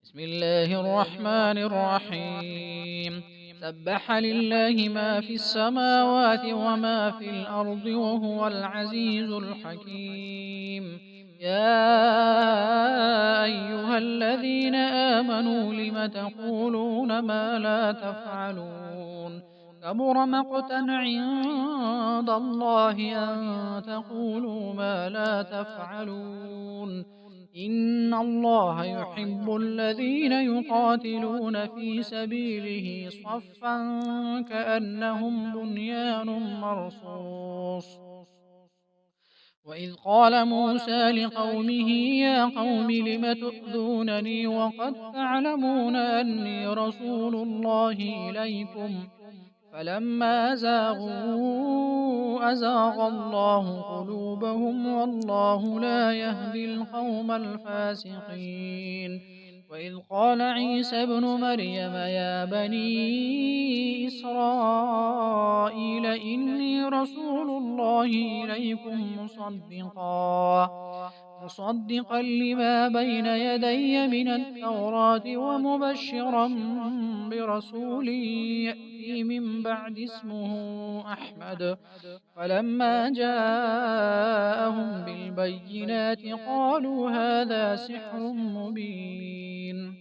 بسم الله الرحمن الرحيم. سبح لله ما في السماوات وما في الأرض وهو العزيز الحكيم. يا أيها الذين آمنوا لم تقولون ما لا تفعلون؟ كبر مقتا عند الله أن تقولوا ما لا تفعلون. إن الله يحب الذين يقاتلون في سبيله صفا كأنهم بنيان مرصوص. وإذ قال موسى لقومه يا قوم لم تؤذونني وقد تعلمون أني رسول الله إليكم فلما زاغوا أزاغ الله قلوبهم والله لا يهدي القوم الفاسقين. وإذ قال عيسى ابن مريم يا بني إسرائيل إني رسول الله إليكم مصدقا لما بين يدي من التوراة ومبشرا برسول يأتي من بعد اسمه أحمد. فلما جاءهم بالبينات قالوا هذا سحر مبين.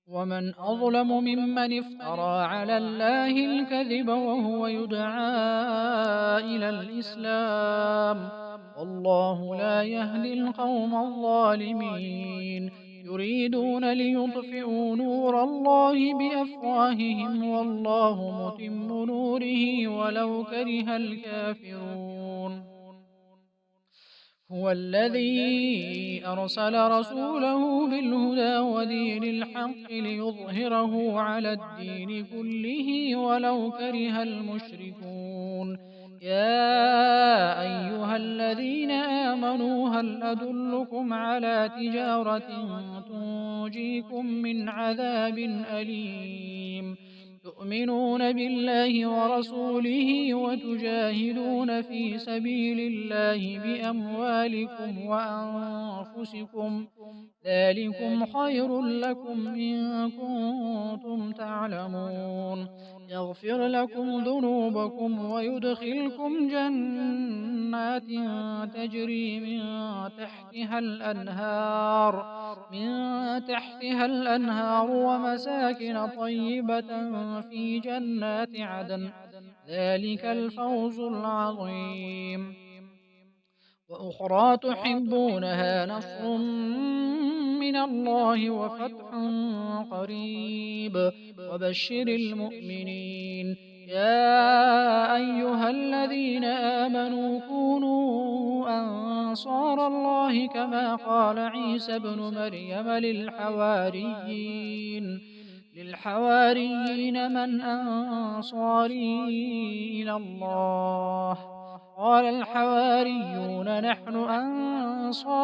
ومن أظلم ممن افترى على الله الكذب وهو يدعى إلى الإسلام والله لا يهدي القوم الظالمين. يريدون ليطفئوا نور الله بأفواههم والله متم نوره ولو كره الكافرون. هو الذي أرسل رسوله بالهدى ودين الحق ليظهره على الدين كله ولو كره المشركون. يا أيها الذين آمنوا هل أدلكم على تجارة تنجيكم من عذاب أليم تؤمنون بالله ورسوله وتجاهدون في سبيل الله بأموالكم وأنفسكم ذلكم خير لكم إن كنتم تعلمون. يغفر لكم ذنوبكم ويدخلكم جنات تجري من تحتها الأنهار ومساكن طيبة في جنات عدن ذلك الفوز العظيم. وأخرى تحبونها نصر من الله وفتح قريب وبشر المؤمنين. يا أيها الذين آمنوا كونوا أنصار الله كما قال عيسى ابن مريم للحواريين من أنصاري إلى الله؟ قال الحواريون نحن أنصار